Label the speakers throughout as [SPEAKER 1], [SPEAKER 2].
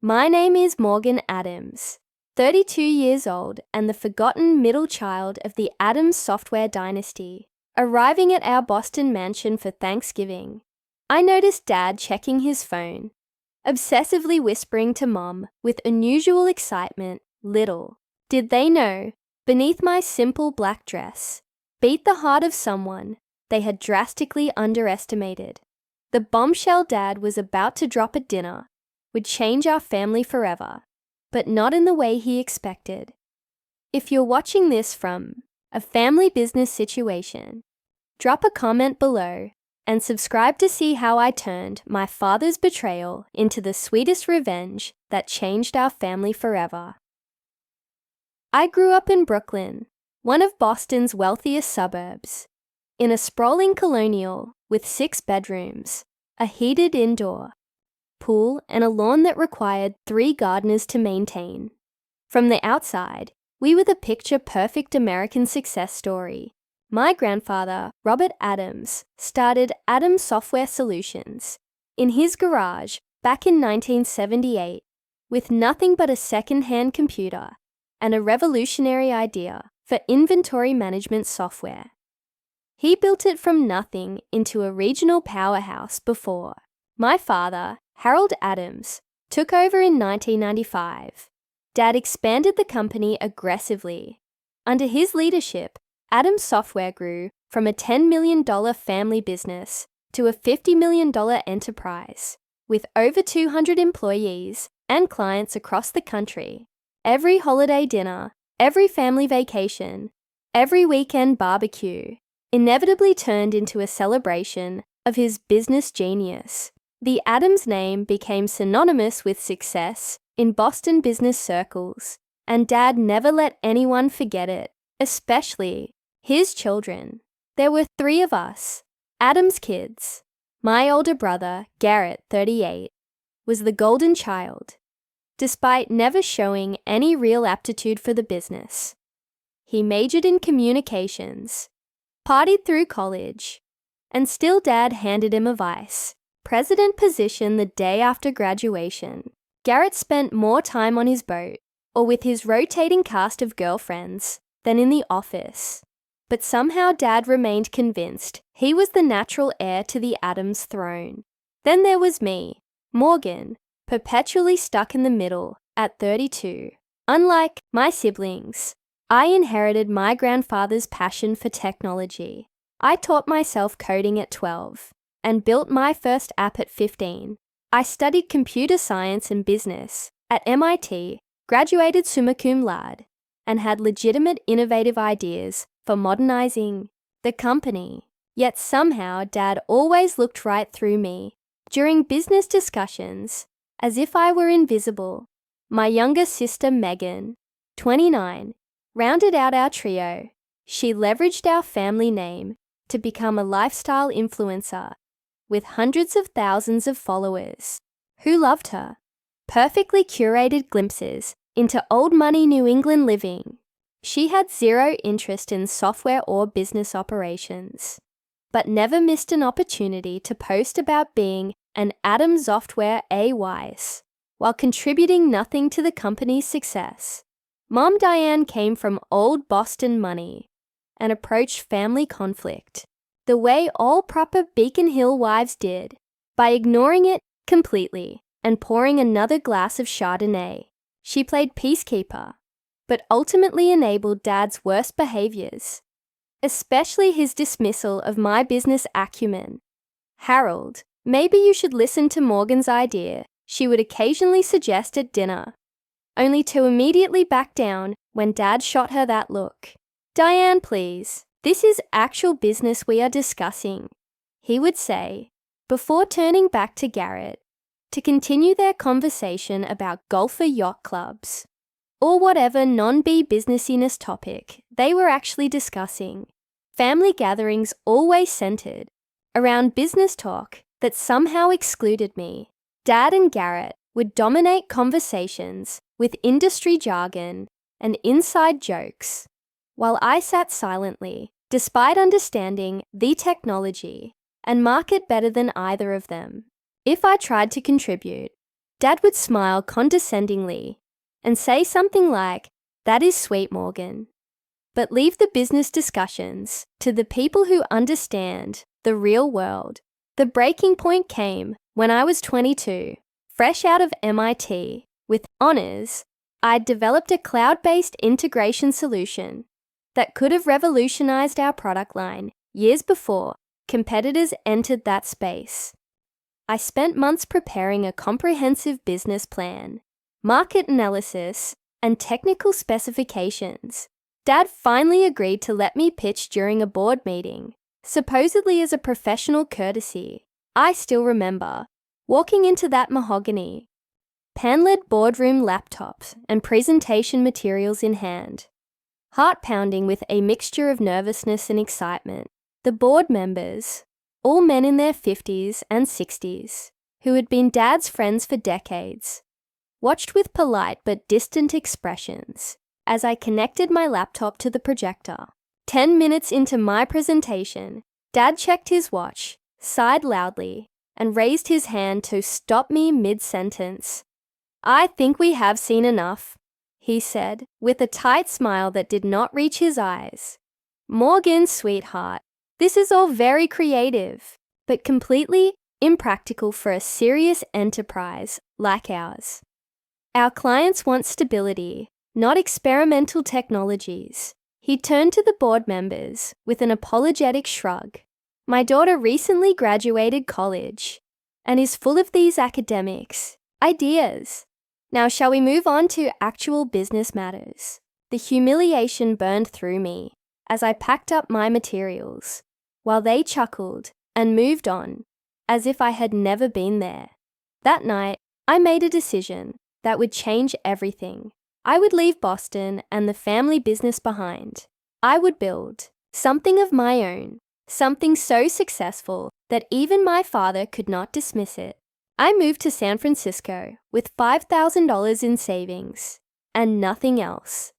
[SPEAKER 1] My name is Morgan Adams, 32 years old and the forgotten middle child of the Adams software dynasty. Arriving at our Boston mansion for Thanksgiving, I noticed Dad checking his phone, obsessively whispering to Mom with unusual excitement. Little did they know, beneath my simple black dress beat the heart of someone they had drastically underestimated. The bombshell Dad was about to drop at dinner would change our family forever, but not in the way he expected. If you're watching this from a family business situation, drop a comment below and subscribe to see how I turned my father's betrayal into the sweetest revenge that changed our family forever. I grew up in Brooklyn, one of Boston's wealthiest suburbs, in a sprawling colonial with 6 bedrooms, a heated indoor pool, and a lawn that required 3 gardeners to maintain. From the outside, we were the picture-perfect American success story. My grandfather, Robert Adams, started Adams Software Solutions in his garage back in 1978 with nothing but a second-hand computer and a revolutionary idea for inventory management software. He built it from nothing into a regional powerhouse before my father, Harold Adams, took over in 1995. Dad expanded the company aggressively. Under his leadership, Adams Software grew from a $10 million family business to a $50 million enterprise, with over 200 employees and clients across the country. Every holiday dinner, every family vacation, every weekend barbecue inevitably turned into a celebration of his business genius. The Adams name became synonymous with success in Boston business circles, and Dad never let anyone forget it, especially his children. There were 3 of us, Adams kids. My older brother, Garrett, 38, was the golden child, despite never showing any real aptitude for the business. He majored in communications, partied through college, and still Dad handed him a vice president position the day after graduation. Garrett spent more time on his boat or with his rotating cast of girlfriends than in the office. But somehow Dad remained convinced he was the natural heir to the Adams throne. Then there was me, Morgan, perpetually stuck in the middle at 32. Unlike my siblings, I inherited my grandfather's passion for technology. I taught myself coding at 12 and built my first app at 15. I studied computer science and business at MIT, graduated summa cum laude, and had legitimate innovative ideas for modernizing the company. Yet somehow Dad always looked right through me during business discussions, as if I were invisible. My younger sister Megan, 29, rounded out our trio. She leveraged our family name to become a lifestyle influencer with hundreds of thousands of followers who loved her. Perfectly curated glimpses into old money New England living. She had zero interest in software or business operations, but never missed an opportunity to post about being an Adams Software A-wise, while contributing nothing to the company's success. Mom Diane came from old Boston money and approached family conflict the way all proper Beacon Hill wives did, by ignoring it completely and pouring another glass of Chardonnay. She played peacekeeper, but ultimately enabled Dad's worst behaviors, especially his dismissal of my business acumen. Harold, maybe you should listen to Morgan's idea, she would occasionally suggest at dinner, only to immediately back down when Dad shot her that look. Diane, please. This is actual business we are discussing, he would say, before turning back to Garrett to continue their conversation about golfer yacht clubs, or whatever non-businessiness topic they were actually discussing. Family gatherings always centered around business talk that somehow excluded me. Dad and Garrett would dominate conversations with industry jargon and inside jokes, while I sat silently, despite understanding the technology and market better than either of them. If I tried to contribute, Dad would smile condescendingly and say something like, "That is sweet, Morgan." But leave the business discussions to the people who understand the real world. The breaking point came when I was 22, fresh out of MIT, with honors. I'd developed a cloud-based integration solution that could have revolutionized our product line years before competitors entered that space. I spent months preparing a comprehensive business plan, market analysis, and technical specifications. Dad finally agreed to let me pitch during a board meeting, supposedly as a professional courtesy. I still remember walking into that mahogany, pan-led boardroom laptops and presentation materials in hand, heart pounding with a mixture of nervousness and excitement. The board members, all men in their 50s and 60s, who had been Dad's friends for decades, watched with polite but distant expressions as I connected my laptop to the projector. 10 minutes into my presentation, Dad checked his watch, sighed loudly, and raised his hand to stop me mid-sentence. "I think we have seen enough," he said, with a tight smile that did not reach his eyes. "Morgan, sweetheart, this is all very creative, but completely impractical for a serious enterprise like ours. Our clients want stability, not experimental technologies." He turned to the board members with an apologetic shrug. "My daughter recently graduated college and is full of these academics ideas. Now shall we move on to actual business matters?" The humiliation burned through me as I packed up my materials, while they chuckled and moved on as if I had never been there. That night, I made a decision that would change everything. I would leave Boston and the family business behind. I would build something of my own, something so successful that even my father could not dismiss it. I moved to San Francisco with $5,000 in savings and nothing else.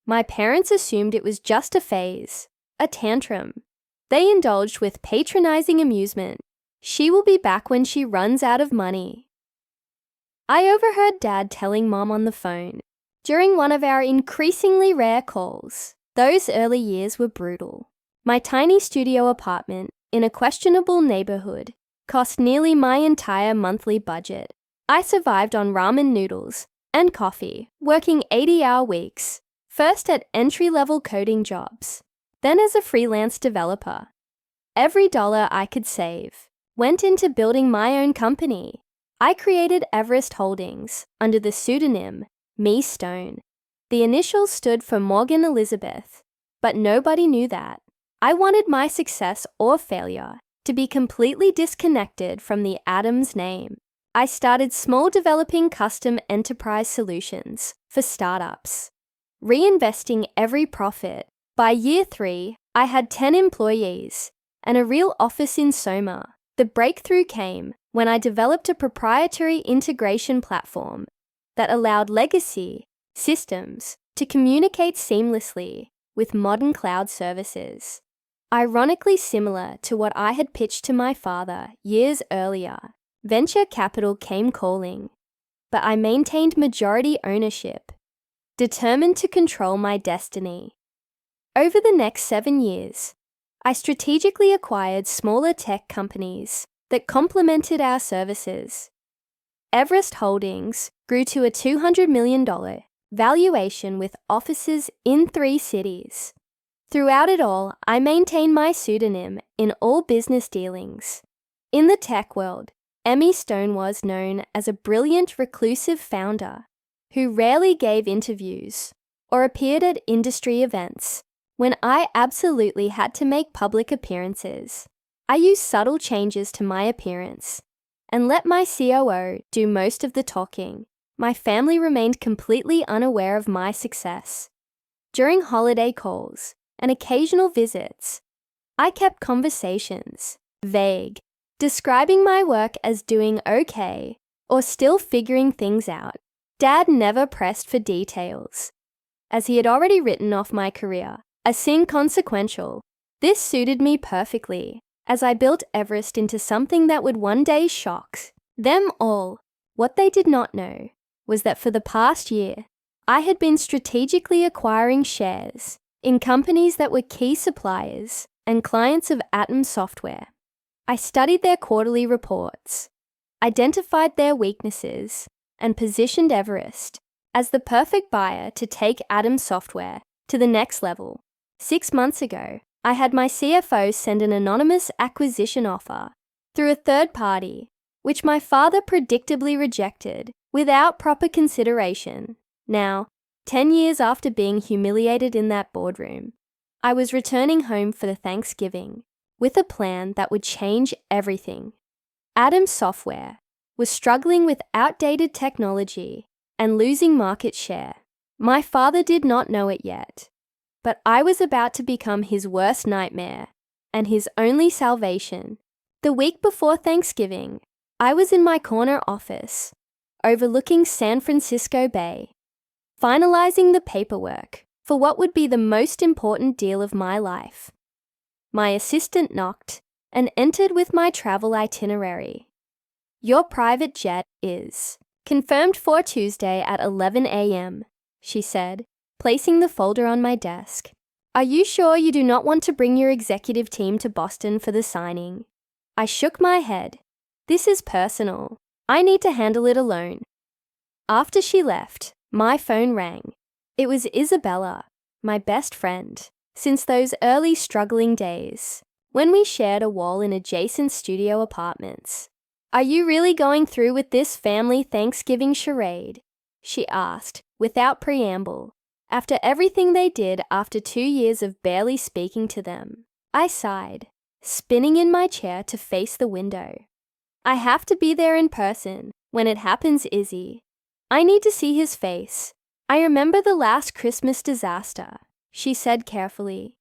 [SPEAKER 1] My parents assumed it was just a phase, a tantrum. They indulged with patronizing amusement. "She will be back when she runs out of money." I overheard Dad telling Mom on the phone during one of our increasingly rare calls. Those early years were brutal. My tiny studio apartment in a questionable neighborhood cost nearly my entire monthly budget. I survived on ramen noodles and coffee, working 80-hour weeks, first at entry-level coding jobs, then as a freelance developer. Every dollar I could save went into building my own company. I created Everest Holdings under the pseudonym Me Stone. The initials stood for Morgan Elizabeth, but nobody knew that. I wanted my success or failure to be completely disconnected from the Adams name. I started small, developing custom enterprise solutions for startups, reinvesting every profit. By year 3, I had 10 employees and a real office in Soma. The breakthrough came when I developed a proprietary integration platform that allowed legacy systems to communicate seamlessly with modern cloud services. Ironically similar to what I had pitched to my father years earlier, venture capital came calling, but I maintained majority ownership, determined to control my destiny. Over the next 7 years, I strategically acquired smaller tech companies that complemented our services. Everest Holdings grew to a $200 million valuation with offices in 3 cities. Throughout it all, I maintained my pseudonym in all business dealings. In the tech world, Emmy Stone was known as a brilliant, reclusive founder who rarely gave interviews or appeared at industry events. When I absolutely had to make public appearances, I used subtle changes to my appearance and let my COO do most of the talking. My family remained completely unaware of my success. During holiday calls and occasional visits, I kept conversations vague, describing my work as doing okay or still figuring things out. Dad never pressed for details, as he had already written off my career as inconsequential. This suited me perfectly, as I built Everest into something that would one day shock them all. What they did not know was that for the past year, I had been strategically acquiring shares in companies that were key suppliers and clients of Atom Software. I studied their quarterly reports, identified their weaknesses, and positioned Everest as the perfect buyer to take Atom Software to the next level. 6 months ago, I had my CFO send an anonymous acquisition offer through a third party, which my father predictably rejected without proper consideration. Now, 10 years after being humiliated in that boardroom, I was returning home for the Thanksgiving with a plan that would change everything. Atom Software was struggling with outdated technology and losing market share. My father did not know it yet, but I was about to become his worst nightmare and his only salvation. The week before Thanksgiving, I was in my corner office, overlooking San Francisco Bay, finalizing the paperwork for what would be the most important deal of my life. My assistant knocked and entered with my travel itinerary. "Your private jet is confirmed for Tuesday at 11 a.m., she said, placing the folder on my desk. "Are you sure you do not want to bring your executive team to Boston for the signing?" I shook my head. "This is personal. I need to handle it alone." After she left, my phone rang. It was Isabella, my best friend, since those early struggling days, when we shared a wall in adjacent studio apartments. "Are you really going through with this family Thanksgiving charade?" she asked, without preamble, after everything they did after 2 years of barely speaking to them. I sighed, spinning in my chair to face the window. "I have to be there in person when it happens, Izzy. I need to see his face. I remember the last Christmas disaster," she said carefully.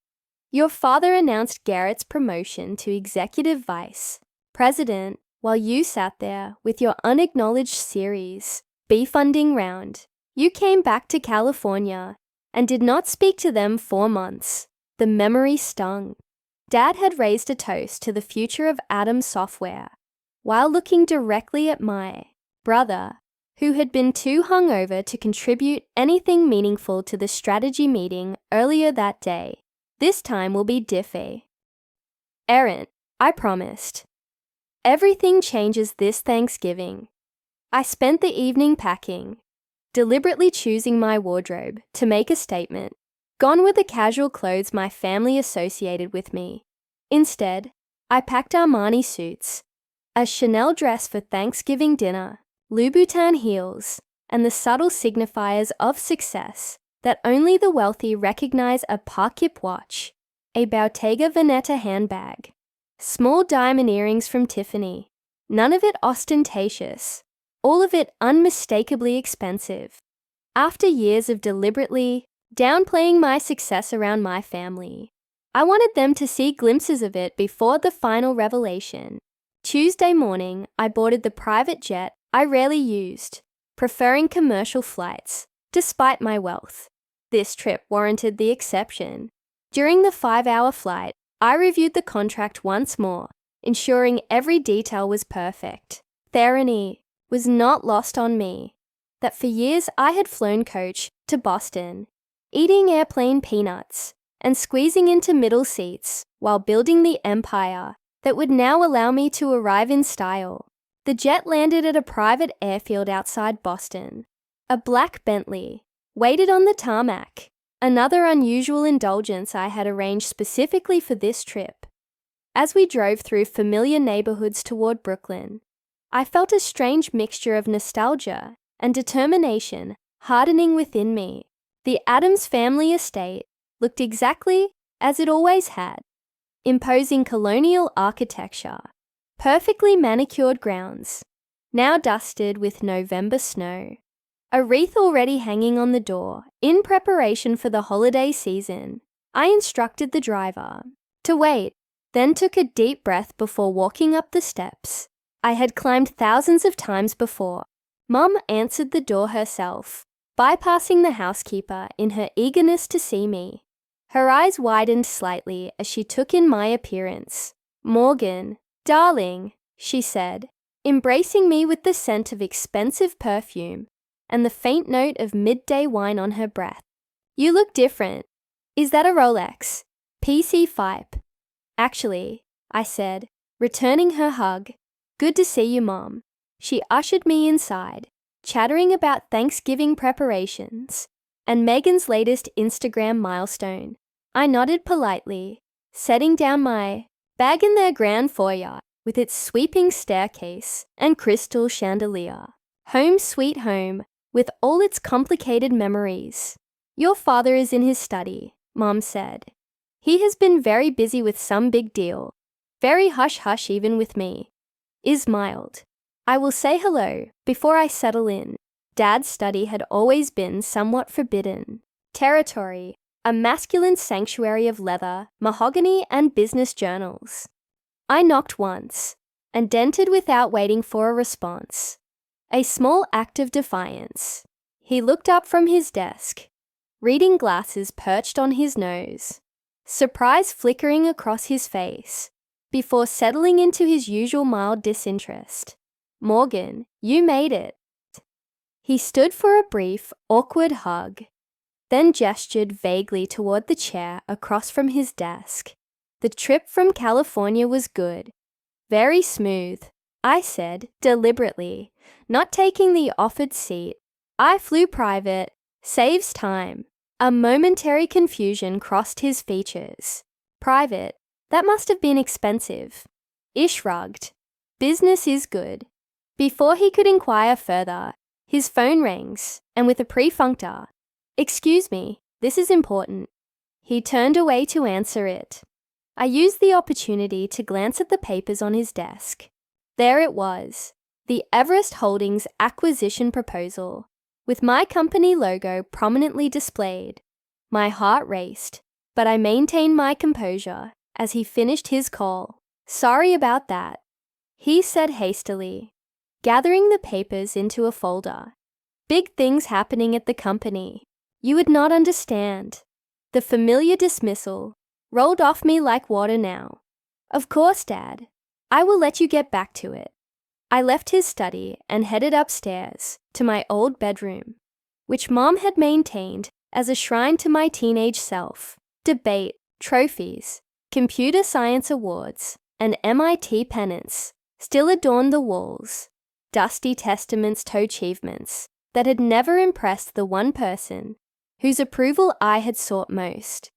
[SPEAKER 1] "Your father announced Garrett's promotion to executive vice president while you sat there with your unacknowledged Series B funding round. You came back to California and did not speak to them 4 months. The memory stung." Dad had raised a toast to the future of Atom Software while looking directly at my brother, who had been too hungover to contribute anything meaningful to the strategy meeting earlier that day. "This time will be diffy, Aaron, I promised. Everything changes this Thanksgiving." I spent the evening packing, deliberately choosing my wardrobe to make a statement. Gone were the casual clothes my family associated with me. Instead, I packed Armani suits, a Chanel dress for Thanksgiving dinner, Louboutin heels, and the subtle signifiers of success that only the wealthy recognize: a Parkip watch, a Bottega Veneta handbag, small diamond earrings from Tiffany, none of it ostentatious, all of it unmistakably expensive. After years of deliberately downplaying my success around my family, I wanted them to see glimpses of it before the final revelation. Tuesday morning, I boarded the private jet I rarely used, preferring commercial flights, despite my wealth. This trip warranted the exception. During the 5-hour flight, I reviewed the contract once more, ensuring every detail was perfect. Irony was not lost on me that for years I had flown coach to Boston, eating airplane peanuts and squeezing into middle seats while building the empire that would now allow me to arrive in style. The jet landed at a private airfield outside Boston. A black Bentley waited on the tarmac, another unusual indulgence I had arranged specifically for this trip. As we drove through familiar neighborhoods toward Brooklyn, I felt a strange mixture of nostalgia and determination hardening within me. The Adams family estate looked exactly as it always had: imposing colonial architecture, perfectly manicured grounds, now dusted with November snow, a wreath already hanging on the door in preparation for the holiday season. I instructed the driver to wait, then took a deep breath before walking up the steps I had climbed thousands of times before. Mum answered the door herself, bypassing the housekeeper in her eagerness to see me. Her eyes widened slightly as she took in my appearance. "Morgan, darling," she said, embracing me with the scent of expensive perfume and the faint note of midday wine on her breath. You look different. Is that a Rolex? PC Fipe. Actually, I said, returning her hug. Good to see you, Mom. She ushered me inside, chattering about Thanksgiving preparations and Megan's latest Instagram milestone. I nodded politely, setting down my bag in their grand foyer with its sweeping staircase and crystal chandelier. Home sweet home, with all its complicated memories. Your father is in his study, Mom said. He has been very busy with some big deal. Very hush-hush even with me. Is mild. I will say hello before I settle in. Dad's study had always been somewhat forbidden territory, a masculine sanctuary of leather, mahogany, and business journals. I knocked once and dented without waiting for a response. A small act of defiance. He looked up from his desk, reading glasses perched on his nose, surprise flickering across his face, before settling into his usual mild disinterest. Morgan, you made it. He stood for a brief, awkward hug, then gestured vaguely toward the chair across from his desk. The trip from California was good. Very smooth, I said, deliberately, not taking the offered seat. I flew private. Saves time. A momentary confusion crossed his features. Private. That must have been expensive. Ish shrugged. Business is good. Before he could inquire further, his phone rings, and with a pre-functor, "Excuse me, this is important." He turned away to answer it. I used the opportunity to glance at the papers on his desk. There it was, the Everest Holdings acquisition proposal, with my company logo prominently displayed. My heart raced, but I maintained my composure as he finished his call. "Sorry about that," he said hastily, gathering the papers into a folder. "Big things happening at the company. You would not understand." The familiar dismissal rolled off me like water now. "Of course, Dad. I will let you get back to it." I left his study and headed upstairs to my old bedroom, which Mom had maintained as a shrine to my teenage self. Debate, trophies, computer science awards, and MIT pennants still adorned the walls, dusty testaments to achievements that had never impressed the one person whose approval I had sought most.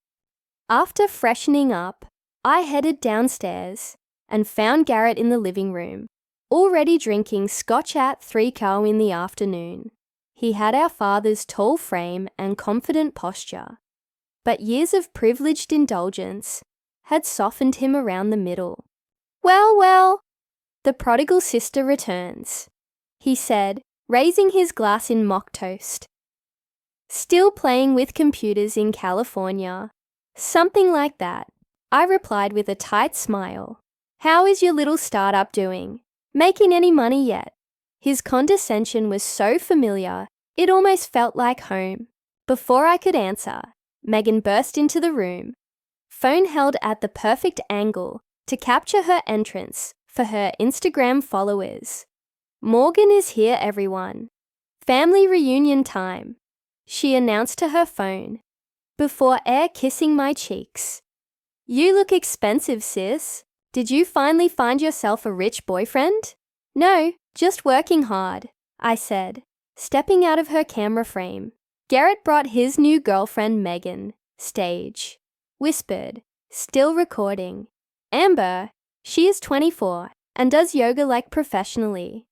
[SPEAKER 1] After freshening up, I headed downstairs and found Garrett in the living room, already drinking scotch at 3 in the afternoon. He had our father's tall frame and confident posture, but years of privileged indulgence had softened him around the middle. Well, the prodigal sister returns," he said, raising his glass in mock toast. "Still playing with computers in California." "Something like that," I replied with a tight smile. "How is your little startup doing? Making any money yet?" His condescension was so familiar, it almost felt like home. Before I could answer, Megan burst into the room, phone held at the perfect angle to capture her entrance for her Instagram followers. "Morgan is here, everyone. Family reunion time," she announced to her phone, before air kissing my cheeks. "You look expensive, sis. Did you finally find yourself a rich boyfriend?" "No, just working hard," I said, stepping out of her camera frame. Garrett brought his new girlfriend Megan, stage, whispered, still recording. "Amber, she is 24 and does yoga like professionally."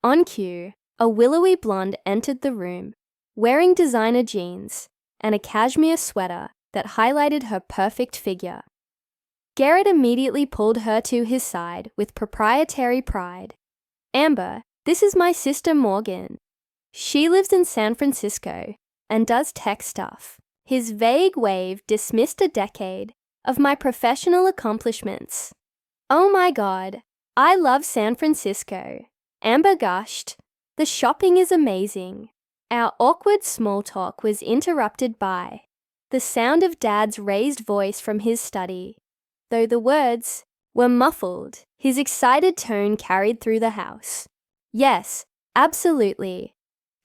[SPEAKER 1] On cue, a willowy blonde entered the room, wearing designer jeans and a cashmere sweater that highlighted her perfect figure. Garrett immediately pulled her to his side with proprietary pride. "Amber, this is my sister Morgan. She lives in San Francisco and does tech stuff." His vague wave dismissed a decade of my professional accomplishments. "Oh my God, I love San Francisco," Amber gushed. "The shopping is amazing." Our awkward small talk was interrupted by the sound of Dad's raised voice from his study. Though the words were muffled, His excited tone carried through the house. Yes, absolutely.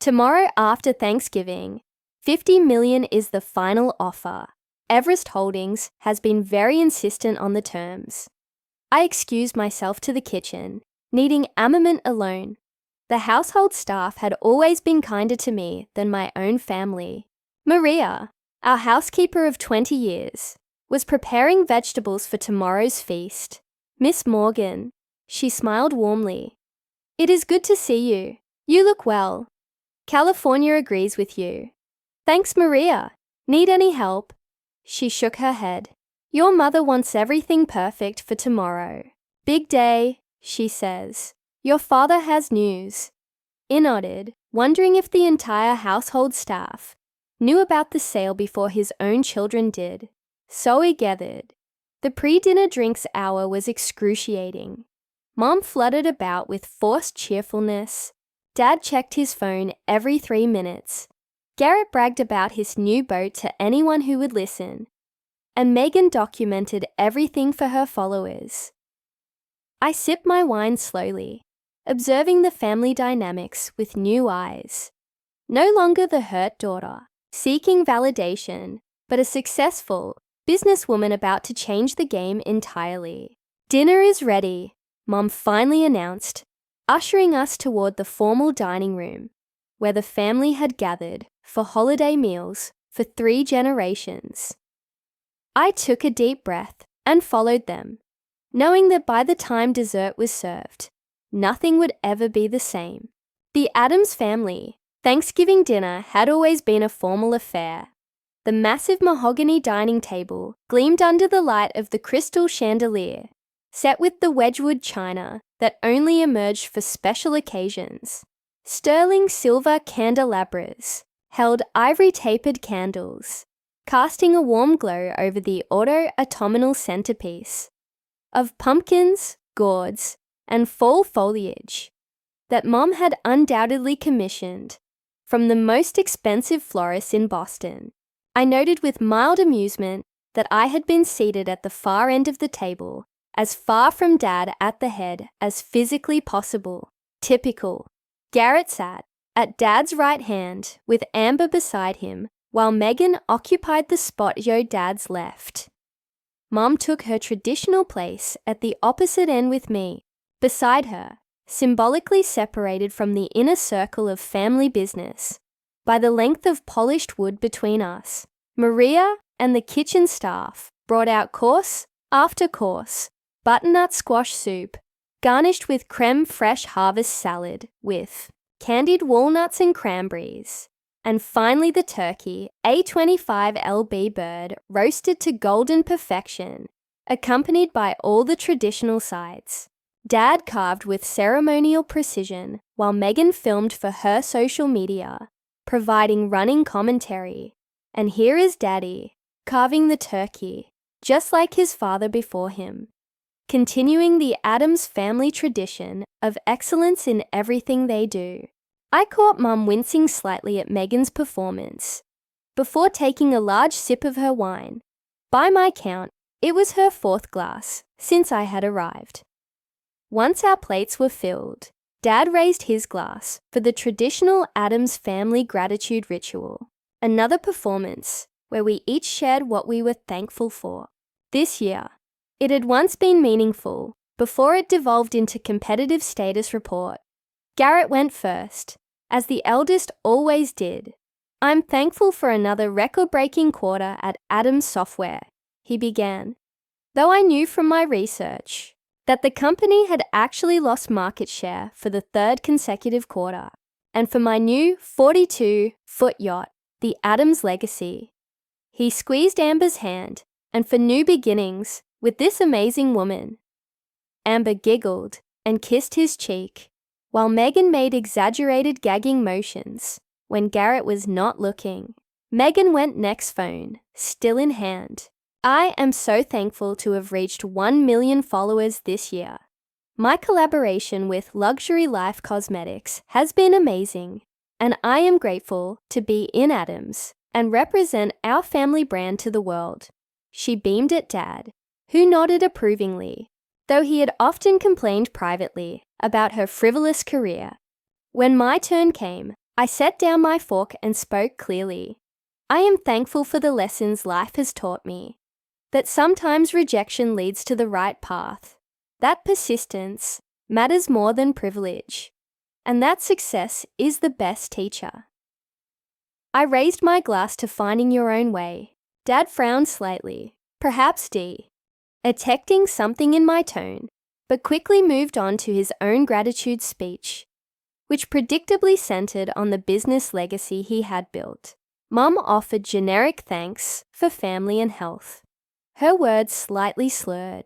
[SPEAKER 1] Tomorrow after Thanksgiving, 50 million is the final offer. Everest Holdings has been very insistent on the terms. I excused myself to the kitchen, needing armament alone. The household staff had always been kinder to me than my own family. Maria, our housekeeper of 20 years, was preparing vegetables for tomorrow's feast. Miss Morgan, she smiled warmly. It is good to see you. You look well. California agrees with you. Thanks, Maria. Need any help? She shook her head. Your mother wants everything perfect for tomorrow. Big day, she says. Your father has news. I nodded, wondering if the entire household staff knew about the sale before his own children did. So we gathered. The pre-dinner drinks hour was excruciating. Mom fluttered about with forced cheerfulness. Dad checked his phone every 3 minutes. Garrett bragged about his new boat to anyone who would listen. And Megan documented everything for her followers. I sipped my wine slowly, observing the family dynamics with new eyes. No longer the hurt daughter, seeking validation, but a successful businesswoman about to change the game entirely. Dinner is ready, Mom finally announced, ushering us toward the formal dining room, where the family had gathered for holiday meals for 3 generations. I took a deep breath and followed them, knowing that by the time dessert was served, nothing would ever be the same. The Addams family Thanksgiving dinner had always been a formal affair. The massive mahogany dining table gleamed under the light of the crystal chandelier, set with the Wedgwood china that only emerged for special occasions. Sterling silver candelabras held ivory-tapered candles, casting a warm glow over the auto-autumnal centerpiece of pumpkins, gourds, and fall foliage that Mom had undoubtedly commissioned from the most expensive florist in Boston. I noted with mild amusement that I had been seated at the far end of the table, as far from Dad at the head as physically possible. Typical. Garrett sat at Dad's right hand with Amber beside him, while Megan occupied the spot Dad's left. Mom took her traditional place at the opposite end with me, beside her, symbolically separated from the inner circle of family business by the length of polished wood between us. Maria and the kitchen staff brought out course after course, butternut squash soup, garnished with creme fraiche harvest salad with candied walnuts and cranberries, and finally the turkey, A25 lb bird roasted to golden perfection, accompanied by all the traditional sides. Dad carved with ceremonial precision while Megan filmed for her social media, providing running commentary. And here is Daddy, carving the turkey, just like his father before him, continuing the Addams family tradition of excellence in everything they do. I caught Mum wincing slightly at Megan's performance, before taking a large sip of her wine. By my count, it was her 4th glass since I had arrived. Once our plates were filled, Dad raised his glass for the traditional Addams family gratitude ritual, another performance where we each shared what we were thankful for. This year, it had once been meaningful before it devolved into competitive status report. Garrett went first, as the eldest always did. I'm thankful for another record-breaking quarter at Addams Software, he began, though I knew from my research that the company had actually lost market share for the 3rd consecutive quarter, and for my new 42-foot yacht, the Addams Legacy. He squeezed Amber's hand, and for new beginnings with this amazing woman. Amber giggled and kissed his cheek, while Megan made exaggerated gagging motions when Garrett was not looking. Megan went next phone, still in hand. I am so thankful to have reached 1 million followers this year. My collaboration with Luxury Life Cosmetics has been amazing, and I am grateful to be in Addams and represent our family brand to the world. She beamed at Dad, who nodded approvingly. though he had often complained privately about her frivolous career. When my turn came, I set down my fork and spoke clearly. I am thankful for the lessons life has taught me, that sometimes rejection leads to the right path, that persistence matters more than privilege, and that success is the best teacher. I raised my glass to finding your own way. Dad frowned slightly, perhaps detecting something in my tone, but quickly moved on to his own gratitude speech, which predictably centered on the business legacy he had built. Mum offered generic thanks for family and health, her words slightly slurred.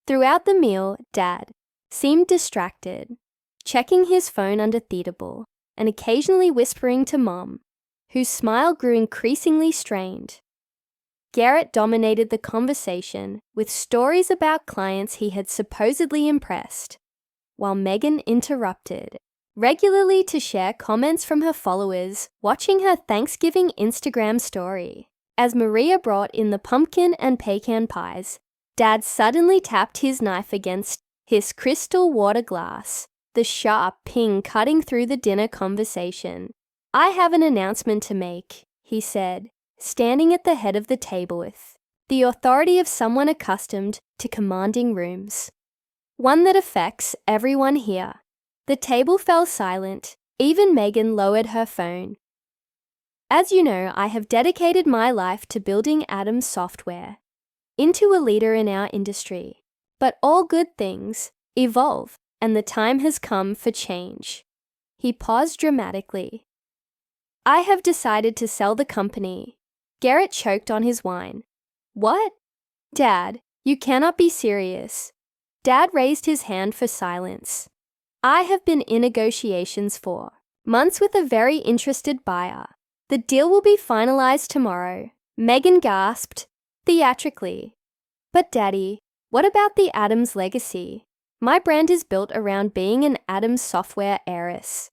[SPEAKER 1] Throughout the meal, Dad seemed distracted, checking his phone under Theatable and occasionally whispering to Mum, whose smile grew increasingly strained. Garrett dominated the conversation with stories about clients he had supposedly impressed, while Megan interrupted regularly to share comments from her followers watching her Thanksgiving Instagram story. As Maria brought in the pumpkin and pecan pies, Dad suddenly tapped his knife against his crystal water glass, the sharp ping cutting through the dinner conversation. I have an announcement to make, he said, standing at the head of the table with the authority of someone accustomed to commanding rooms. One that affects everyone here. The table fell silent. Even Megan lowered her phone. As you know, I have dedicated my life to building Adams Software into a leader in our industry. But all good things evolve, and the time has come for change. He paused dramatically. I have decided to sell the company. Garrett choked on his wine. What? Dad, you cannot be serious. Dad raised his hand for silence. I have been in negotiations for months with a very interested buyer. The deal will be finalized tomorrow. Megan gasped, theatrically. But Daddy, what about the Adams legacy? My brand is built around being an Adams Software heiress.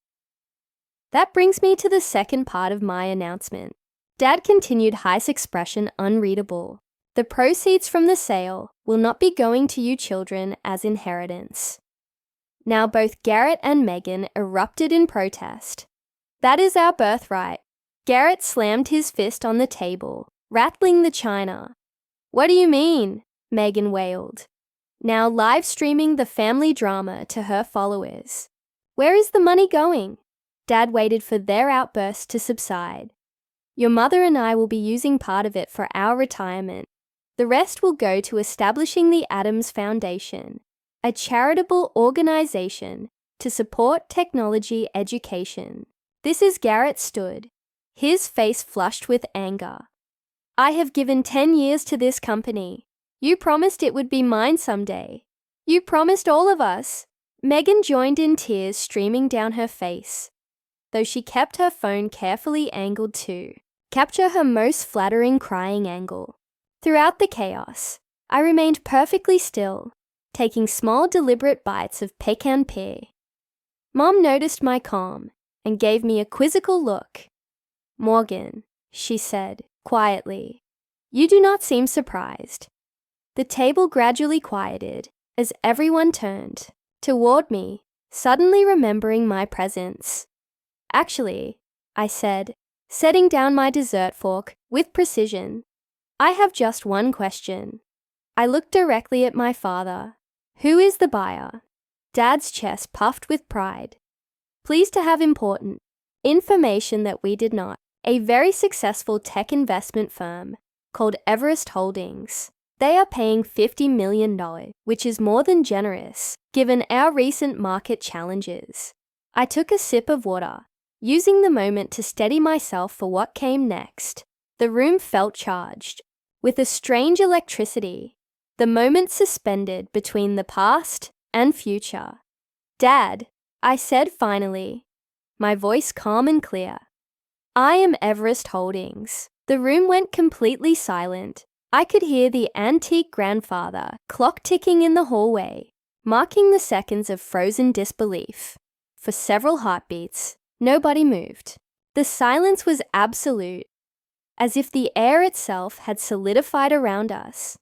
[SPEAKER 1] That brings me to the second part of my announcement. Dad continued, his expression unreadable. The proceeds from the sale will not be going to you children as inheritance. Now both Garrett and Megan erupted in protest. That is our birthright. Garrett slammed his fist on the table, rattling the china. What do you mean? Megan wailed, now live streaming the family drama to her followers. Where is the money going? Dad waited for their outburst to subside. Your mother and I will be using part of it for our retirement. The rest will go to establishing the Adams Foundation, a charitable organization to support technology education. This is Garrett stood, his face flushed with anger. I have given 10 years to this company. You promised it would be mine someday. You promised all of us. Megan joined in, tears streaming down her face, though she kept her phone carefully angled to capture her most flattering crying angle. Throughout the chaos, I remained perfectly still, taking small deliberate bites of pecan pie. Mom noticed my calm and gave me a quizzical look. Morgan, she said quietly, you do not seem surprised. The table gradually quieted as everyone turned toward me, suddenly remembering my presence. Actually, I said, setting down my dessert fork with precision, I have just one question. I looked directly at my father. Who is the buyer? Dad's chest puffed with pride. Pleased to have important information that we did not. A very successful tech investment firm called Everest Holdings. They are paying $50 million, which is more than generous, given our recent market challenges. I took a sip of water, using the moment to steady myself for what came next. The room felt charged with a strange electricity, the moment suspended between the past and future. Dad, I said finally, my voice calm and clear. I am Everest Holdings. The room went completely silent. I could hear the antique grandfather clock ticking in the hallway, marking the seconds of frozen disbelief. For several heartbeats, nobody moved. The silence was absolute, as if the air itself had solidified around us.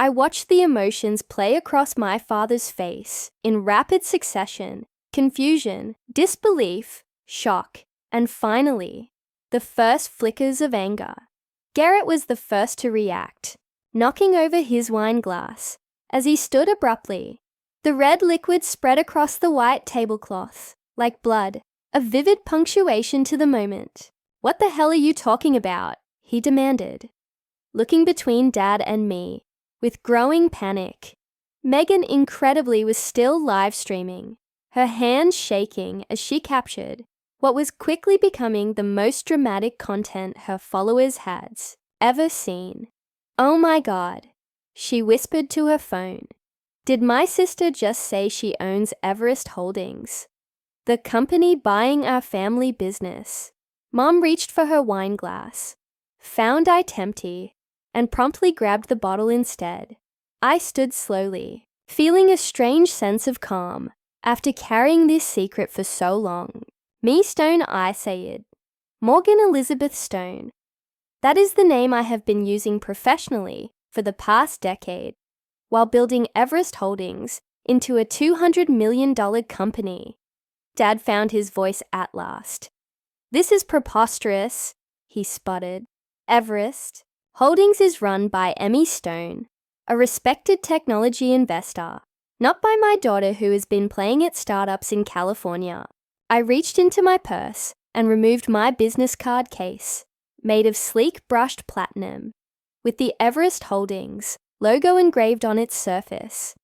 [SPEAKER 1] I watched the emotions play across my father's face in rapid succession: confusion, disbelief, shock, and finally, the first flickers of anger. Garrett was the first to react, knocking over his wine glass as he stood abruptly. The red liquid spread across the white tablecloth like blood, a vivid punctuation to the moment. "What the hell are you talking about?" he demanded, looking between Dad and me with growing panic. Megan, incredibly, was still live streaming, her hands shaking as she captured what was quickly becoming the most dramatic content her followers had ever seen. "Oh my God," she whispered to her phone. "Did my sister just say she owns Everest Holdings, the company buying our family business?" Mom reached for her wine glass, found it empty, and promptly grabbed the bottle instead. I stood slowly, feeling a strange sense of calm after carrying this secret for so long. "Me Stone, I say it. Morgan Elizabeth Stone. That is the name I have been using professionally for the past decade, while building Everest Holdings into a $200 million company." Dad found his voice at last. "This is preposterous," he sputtered. "Everest Holdings is run by Emmy Stone, a respected technology investor, not by my daughter who has been playing at startups in California." I reached into my purse and removed my business card case, made of sleek brushed platinum, with the Everest Holdings logo engraved on its surface.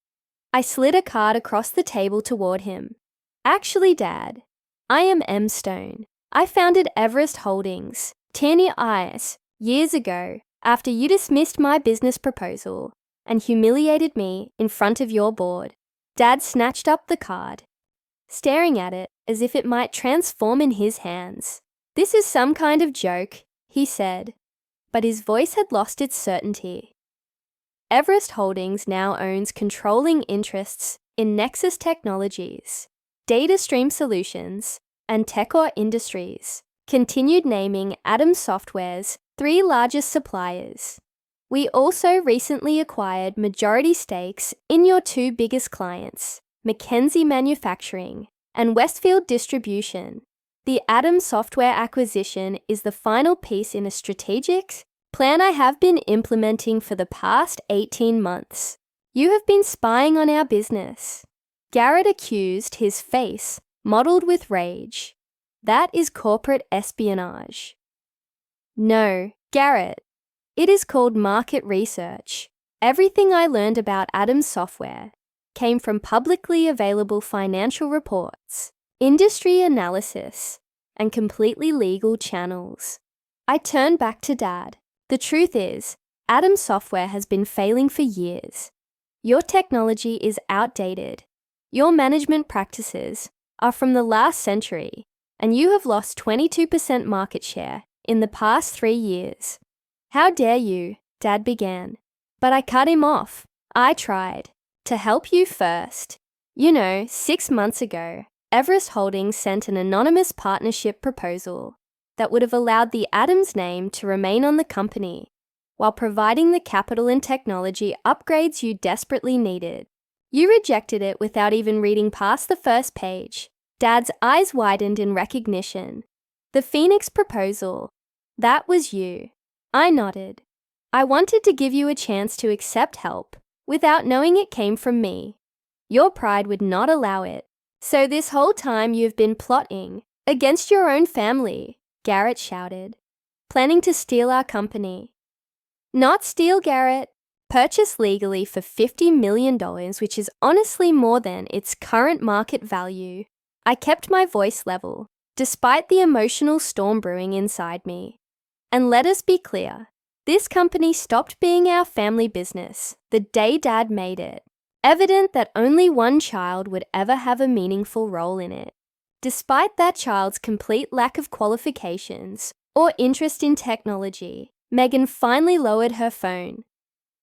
[SPEAKER 1] I slid a card across the table toward him. "Actually, Dad, I am M. Stone. I founded Everest Holdings, Tierney Eyes, years ago after you dismissed my business proposal and humiliated me in front of your board." Dad snatched up the card, staring at it as if it might transform in his hands. "This is some kind of joke," he said, but his voice had lost its certainty. Everest Holdings now owns controlling interests in Nexus Technologies, Data Stream Solutions, and Techor Industries, continued naming Adams Software's 3 largest suppliers. "We also recently acquired majority stakes in your 2 biggest clients, McKenzie Manufacturing and Westfield Distribution. The Adams Software acquisition is the final piece in a strategic plan I have been implementing for the past 18 months. You have been spying on our business." Garrett accused, his face mottled with rage. "That is corporate espionage." "No, Garrett. It is called market research. Everything I learned about Adams Software came from publicly available financial reports, industry analysis, and completely legal channels." I turned back to Dad. "The truth is, Adams Software has been failing for years. Your technology is outdated. Your management practices are from the last century, and you have lost 22% market share in the past 3 years." "How dare you?" Dad began, but I cut him off. "I tried to help you first. 6 months ago, Everest Holdings sent an anonymous partnership proposal that would have allowed the Adams name to remain on the company while providing the capital and technology upgrades you desperately needed. You rejected it without even reading past the first page." Dad's eyes widened in recognition. "The Phoenix proposal. That was you." I nodded. "I wanted to give you a chance to accept help without knowing it came from me. Your pride would not allow it. So this whole time you've been plotting against your own family," Garrett shouted. "Planning to steal our company." "Not steal, Garrett. Purchase legally for $50 million, which is honestly more than its current market value." I kept my voice level, despite the emotional storm brewing inside me. "And let us be clear, this company stopped being our family business the day Dad made it. Evident that only one child would ever have a meaningful role in it. Despite that child's complete lack of qualifications or interest in technology, Megan finally lowered her phone,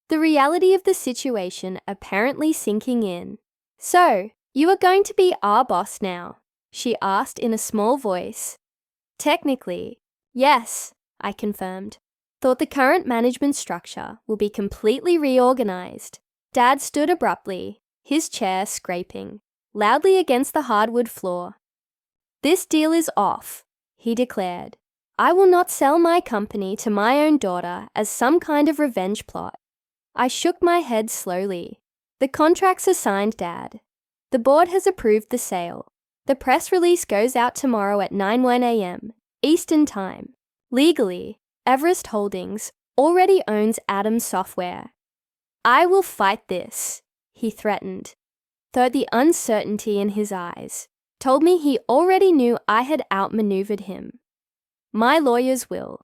[SPEAKER 1] the reality of the situation apparently sinking in. "So, you are going to be our boss now?" she asked in a small voice. "Technically, yes," I confirmed. thought the current management structure will be completely reorganized. Dad stood abruptly, his chair scraping loudly against the hardwood floor. "This deal is off," he declared. "I will not sell my company to my own daughter as some kind of revenge plot." I shook my head slowly. "The contracts are signed, Dad. The board has approved the sale. The press release goes out tomorrow at 9:01 a.m. Eastern Time. Legally, Everest Holdings already owns Adams Software. I will fight this," he threatened, though the uncertainty in his eyes told me he already knew I had outmaneuvered him. "My lawyers will."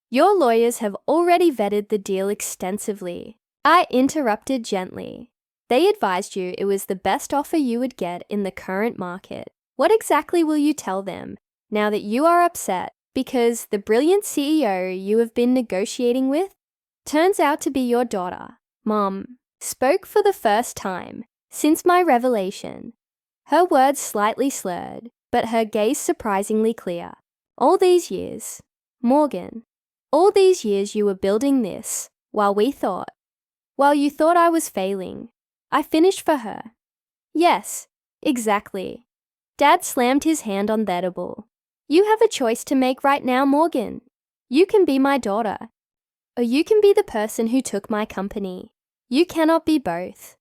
[SPEAKER 1] "Your lawyers have already vetted the deal extensively," I interrupted gently. "They advised you it was the best offer you would get in the current market. What exactly will you tell them now that you are upset because the brilliant CEO you have been negotiating with turns out to be your daughter?" Mom spoke for the first time since my revelation. Her words slightly slurred, but her gaze surprisingly clear. "All these years, Morgan, all these years you were building this while you thought I was failing. I finished for her." "Yes, exactly." Dad slammed his hand on the table. "You have a choice to make right now, Morgan. You can be my daughter, or you can be the person who took my company. You cannot be both."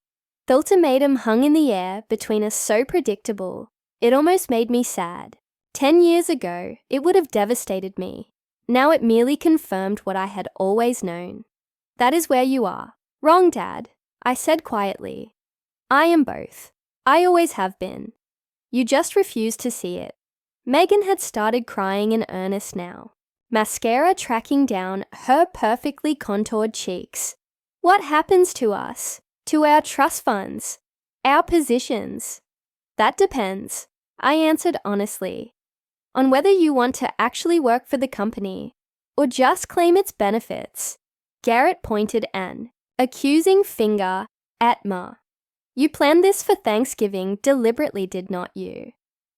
[SPEAKER 1] The ultimatum hung in the air between us so predictable, it almost made me sad. 10 years ago, it would have devastated me. Now it merely confirmed what I had always known. "That is where you are." "Wrong, Dad," I said quietly. "I am both. I always have been. You just refuse to see it." Megan had started crying in earnest now, mascara tracking down her perfectly contoured cheeks. "What happens to us? To our trust funds? Our positions?" "That depends," I answered honestly, "on whether you want to actually work for the company or just claim its benefits." Garrett pointed an accusing finger at Ma. "You planned this for Thanksgiving deliberately, did not you?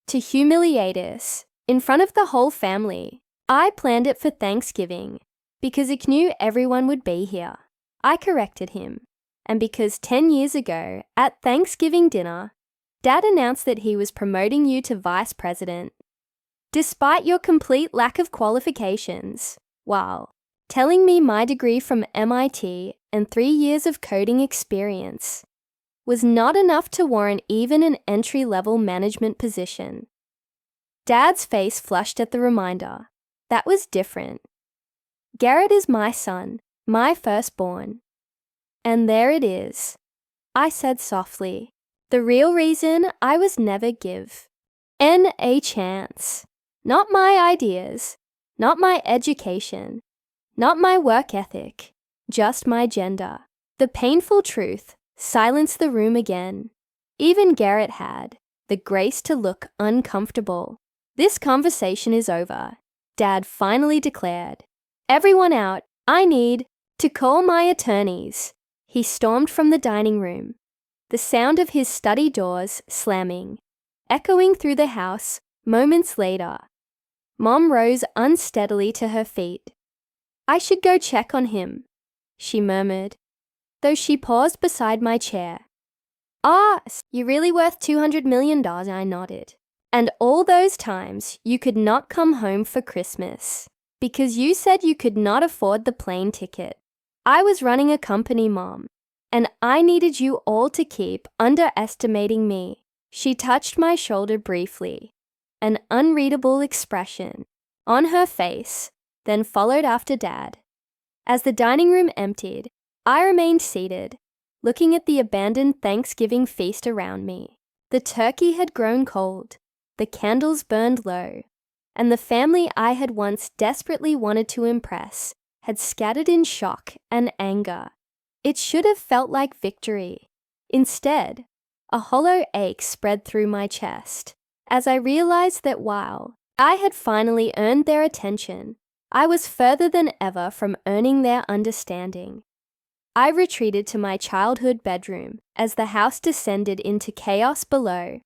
[SPEAKER 1] To humiliate us in front of the whole family." "I planned it for Thanksgiving because I knew everyone would be here," I corrected him. "And because 10 years ago, at Thanksgiving dinner, Dad announced that he was promoting you to vice president, despite your complete lack of qualifications, while telling me my degree from MIT and 3 years of coding experience was not enough to warrant even an entry-level management position." Dad's face flushed at the reminder. That was different. "Garrett is my son, my firstborn. And there it is," I said softly. "The real reason I was never give N a chance. Not my ideas, not my education, not my work ethic, just my gender." The painful truth silenced the room again. Even Garrett had the grace to look uncomfortable. "This conversation is over," Dad finally declared. "Everyone out. I need to call my attorneys." He stormed from the dining room, the sound of his study doors slamming, echoing through the house moments later. Mom rose unsteadily to her feet. "I should go check on him," she murmured, though she paused beside my chair. "Ah, you're really worth $200 million, I nodded. "And all those times you could not come home for Christmas because you said you could not afford the plane ticket. I was running a company, Mom, and I needed you all to keep underestimating me." She touched my shoulder briefly, an unreadable expression on her face, then followed after Dad. As the dining room emptied, I remained seated, looking at the abandoned Thanksgiving feast around me. The turkey had grown cold, the candles burned low, and the family I had once desperately wanted to impress had scattered in shock and anger. It should have felt like victory. Instead, a hollow ache spread through my chest as I realized that while I had finally earned their attention, I was further than ever from earning their understanding. I retreated to my childhood bedroom as the house descended into chaos below.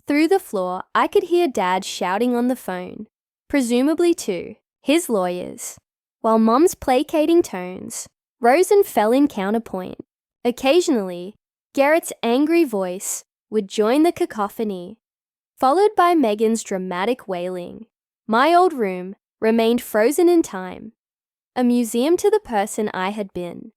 [SPEAKER 1] Through the floor, I could hear Dad shouting on the phone, presumably to his lawyers, while Mom's placating tones rose and fell in counterpoint. Occasionally, Garrett's angry voice would join the cacophony, followed by Megan's dramatic wailing. My old room remained frozen in time, a museum to the person I had been.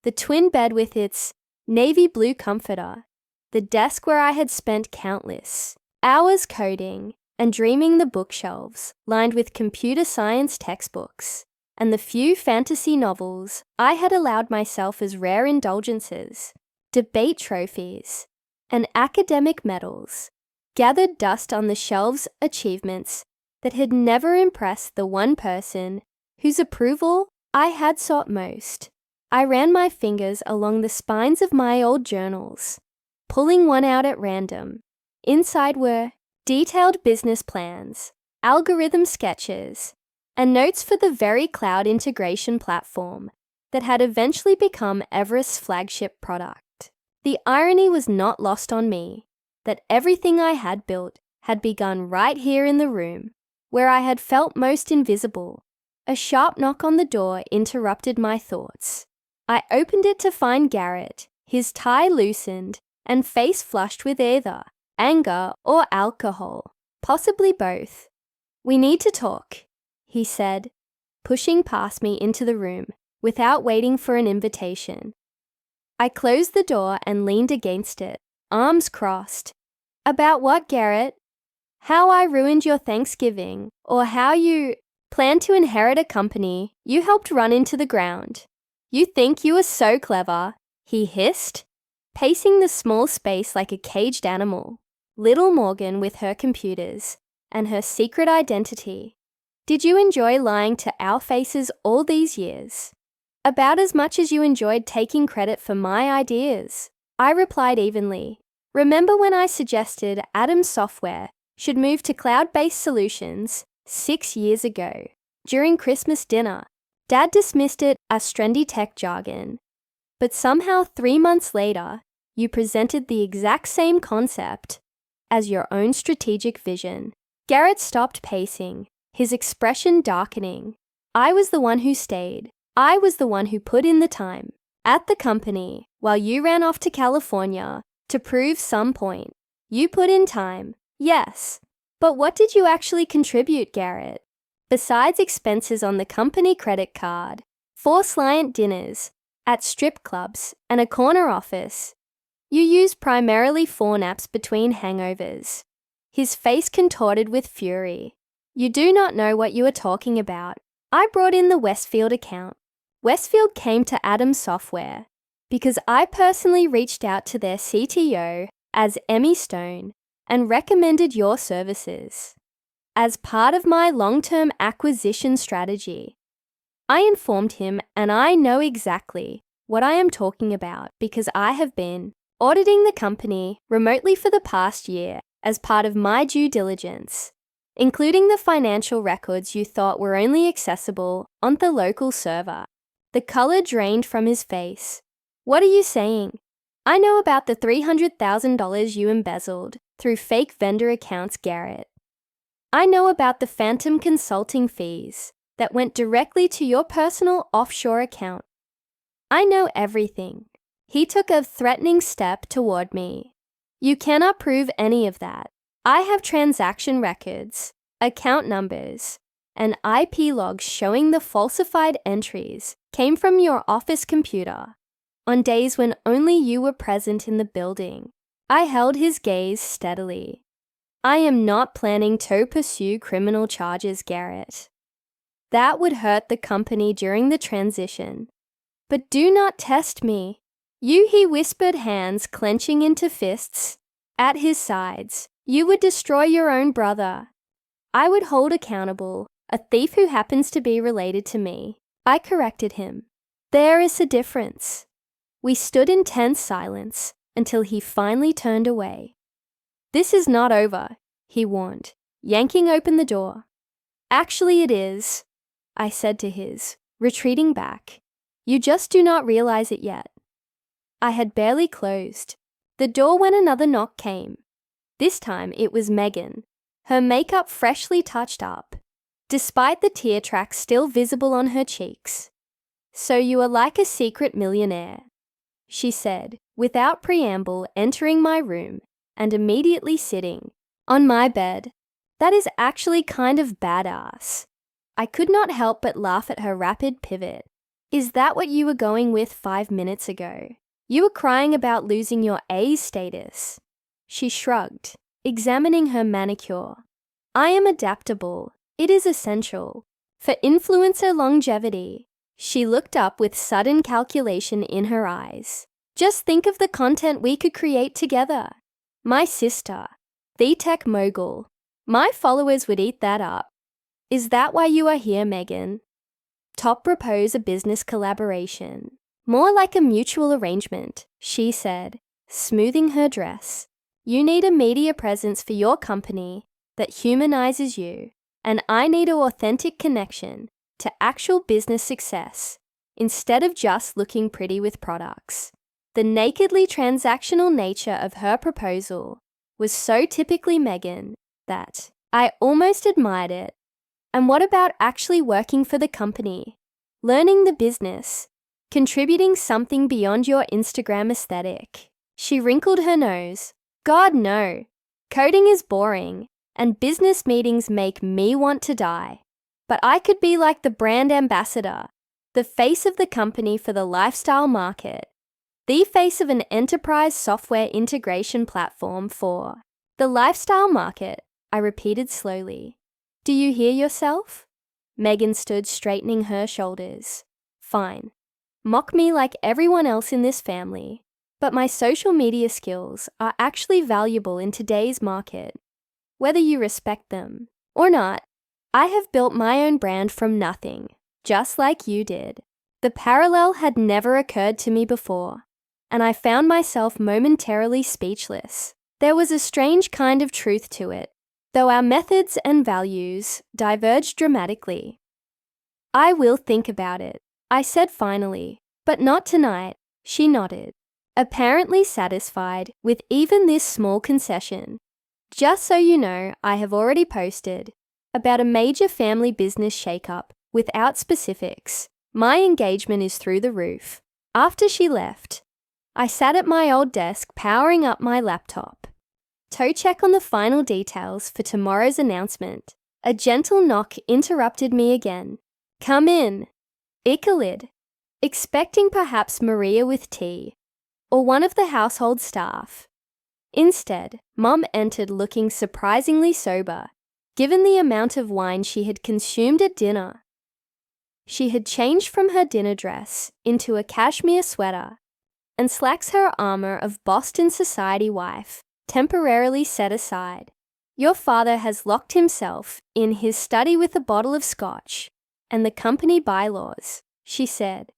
[SPEAKER 1] The twin bed with its navy blue comforter, the desk where I had spent countless hours coding and dreaming, the bookshelves lined with computer science textbooks, and the few fantasy novels I had allowed myself as rare indulgences, debate trophies, and academic medals, gathered dust on the shelves. Achievements that had never impressed the one person whose approval I had sought most. I ran my fingers along the spines of my old journals, pulling one out at random. Inside were detailed business plans, algorithm sketches, and notes for the very cloud integration platform that had eventually become Everest's flagship product. The irony was not lost on me that everything I had built had begun right here in the room, where I had felt most invisible. A sharp knock on the door interrupted my thoughts. I opened it to find Garrett, his tie loosened and face flushed with either anger or alcohol, possibly both. "We need to talk," he said, pushing past me into the room without waiting for an invitation. I closed the door and leaned against it, arms crossed. "About what, Garrett? How I ruined your Thanksgiving, or how you plan to inherit a company you helped run into the ground. You think you are so clever," he hissed, pacing the small space like a caged animal. Little Morgan with her computers and her secret identity. "Did you enjoy lying to our faces all these years? About as much as you enjoyed taking credit for my ideas," I replied evenly. "Remember when I suggested Adams Software should move to cloud-based solutions 6 years ago? During Christmas dinner, Dad dismissed it as trendy tech jargon. But somehow 3 months later, you presented the exact same concept as your own strategic vision." Garrett stopped pacing, his expression darkening. "I was the one who stayed. I was the one who put in the time at the company while you ran off to California to prove some point. You put in time, yes. But what did you actually contribute, Garrett? Besides expenses on the company credit card, 4 client dinners at strip clubs, and a corner office, you used primarily 4 naps between hangovers." His face contorted with fury. "You do not know what you are talking about. I brought in the Westfield account. Westfield came to Adams Software because I personally reached out to their CTO as Emmy Stone and recommended your services. As part of my long-term acquisition strategy, I informed him, and I know exactly what I am talking about because I have been auditing the company remotely for the past year as part of my due diligence, including the financial records you thought were only accessible on the local server." The color drained from his face. "What are you saying? I know about the $300,000 you embezzled through fake vendor accounts, Garrett. I know about the phantom consulting fees that went directly to your personal offshore account. I know everything." He took a threatening step toward me. "You cannot prove any of that. I have transaction records, account numbers, and IP logs showing the falsified entries came from your office computer on days when only you were present in the building." I held his gaze steadily. "I am not planning to pursue criminal charges, Garrett. That would hurt the company during the transition. But do not test me." He whispered, hands clenching into fists at his sides. "You would destroy your own brother. I would hold accountable a thief who happens to be related to me." I corrected him. "There is a difference." We stood in tense silence until he finally turned away. "This is not over," he warned, yanking open the door. "Actually, it is," I said to his, retreating back. "You just do not realize it yet." I had barely closed the door when another knock came. This time it was Megan, her makeup freshly touched up. despite the tear tracks still visible on her cheeks. "So you are like a secret millionaire," she said, without preamble, entering my room and immediately sitting on my bed. "That is actually kind of badass." I could not help but laugh at her rapid pivot. "Is that what you were going with 5 minutes ago? You were crying about losing your A status." She shrugged, examining her manicure. "I am adaptable. It is essential for influencer longevity." She looked up with sudden calculation in her eyes. "Just think of the content we could create together. My sister, the tech mogul. My followers would eat that up." "Is that why you are here, Megan?" "Top propose a business collaboration. More like a mutual arrangement," she said, smoothing her dress. "You need a media presence for your company that humanizes you, and I need an authentic connection to actual business success instead of just looking pretty with products." The nakedly transactional nature of her proposal was so typically Megan that I almost admired it. "And what about actually working for the company? Learning the business? Contributing something beyond your Instagram aesthetic?" She wrinkled her nose. "God, no. Coding is boring, and business meetings make me want to die. But I could be like the brand ambassador, the face of the company for the lifestyle market, the face of an enterprise software integration platform for the lifestyle market," I repeated slowly. "Do you hear yourself?" Megan stood straightening her shoulders. "Fine. Mock me like everyone else in this family, but my social media skills are actually valuable in today's market. Whether you respect them or not, I have built my own brand from nothing, just like you did." The parallel had never occurred to me before, and I found myself momentarily speechless. There was a strange kind of truth to it, though our methods and values diverged dramatically. "I will think about it," I said finally. "But not tonight." She nodded, apparently satisfied with even this small concession. "Just so you know, I have already posted about a major family business shakeup without specifics. My engagement is through the roof." After she left, I sat at my old desk powering up my laptop. Toe check on the final details for tomorrow's announcement. A gentle knock interrupted me again. "Come in." Ichalid, expecting perhaps Maria with tea, or one of the household staff. Instead, Mom entered looking surprisingly sober, given the amount of wine she had consumed at dinner. She had changed from her dinner dress into a cashmere sweater and slacks her armor of Boston society wife temporarily set aside. "Your father has locked himself in his study with a bottle of scotch and the company bylaws," she said,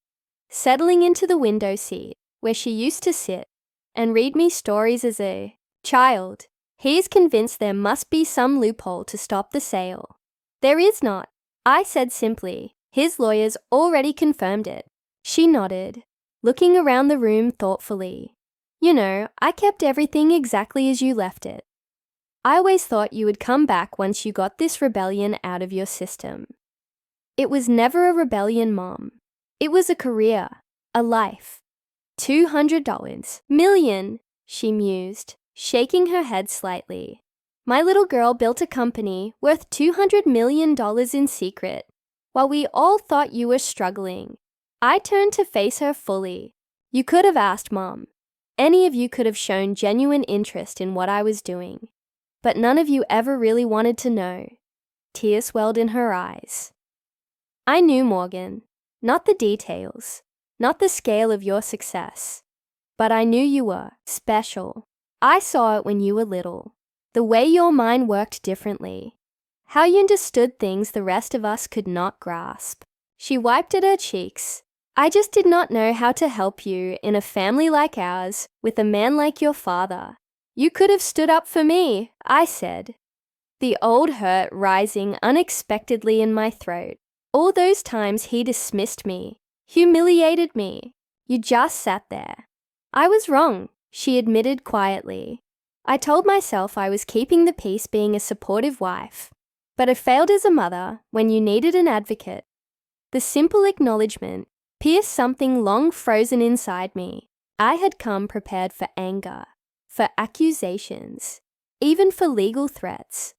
[SPEAKER 1] settling into the window seat where she used to sit and read me stories as a child. "He is convinced there must be some loophole to stop the sale." "There is not," I said simply. "His lawyers already confirmed it." She nodded, looking around the room thoughtfully. "You know, I kept everything exactly as you left it. I always thought you would come back once you got this rebellion out of your system." "It was never a rebellion, Mom. It was a career, a life." $200 million, she mused, shaking her head slightly. "My little girl built a company worth $200 million in secret, while we all thought you were struggling." I turned to face her fully. "You could have asked Mom. Any of you could have shown genuine interest in what I was doing, but none of you ever really wanted to know." Tears welled in her eyes. "I knew, Morgan. Not the details, not the scale of your success, but I knew you were special. I saw it when you were little. The way your mind worked differently. How you understood things the rest of us could not grasp." She wiped at her cheeks. "I just did not know how to help you in a family like ours with a man like your father." "You could have stood up for me," I said, the old hurt rising unexpectedly in my throat. "All those times he dismissed me, humiliated me. You just sat there." "I was wrong," she admitted quietly. "I told myself I was keeping the peace being a supportive wife. But I failed as a mother when you needed an advocate. The simple acknowledgement pierced something long frozen inside me. I had come prepared for anger, for accusations, even for legal threats.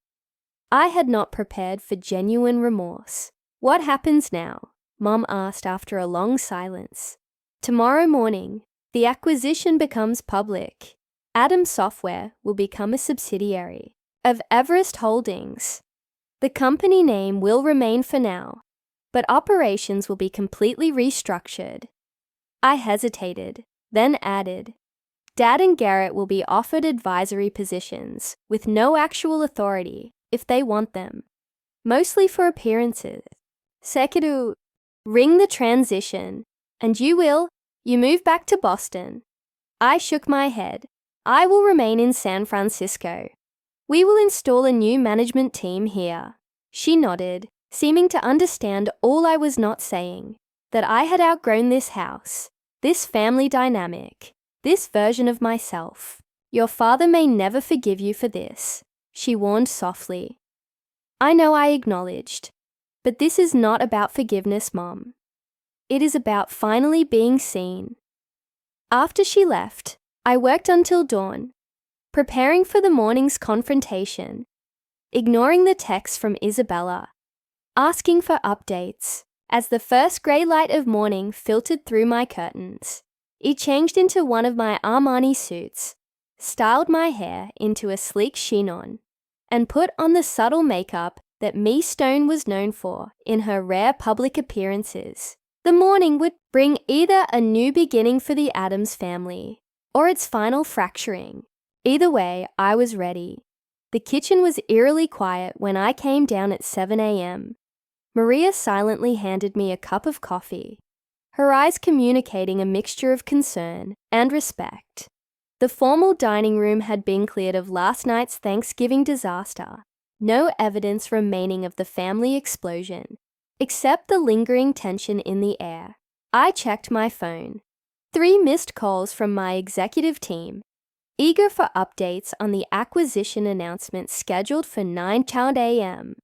[SPEAKER 1] I had not prepared for genuine remorse. What happens now? Mom asked after a long silence. Tomorrow morning, the acquisition becomes public. Adams Software will become a subsidiary of Everest Holdings. The company name will remain for now, but operations will be completely restructured. I hesitated, then added, Dad and Garrett will be offered advisory positions with no actual authority if they want them, mostly for appearances. Sekiru, ring the transition, and you move back to Boston. I shook my head. I will remain in San Francisco. We will install a new management team here. She nodded, seeming to understand all I was not saying, that I had outgrown this house, this family dynamic, this version of myself. Your father may never forgive you for this, she warned softly. I know, I acknowledged, but this is not about forgiveness, Mom. It is about finally being seen. After she left, I worked until dawn, preparing for the morning's confrontation, ignoring the texts from Isabella, asking for updates. As the first grey light of morning filtered through my curtains, it changed into one of my Armani suits, styled my hair into a sleek chignon, and put on the subtle makeup that Mee Stone was known for in her rare public appearances. The morning would bring either a new beginning for the Adams family or its final fracturing. Either way, I was ready. The kitchen was eerily quiet when I came down at 7 a.m. Maria silently handed me a cup of coffee, her eyes communicating a mixture of concern and respect. The formal dining room had been cleared of last night's Thanksgiving disaster, no evidence remaining of the family explosion, except the lingering tension in the air. I checked my phone. 3 missed calls from my executive team, eager for updates on the acquisition announcement scheduled for 9 a.m.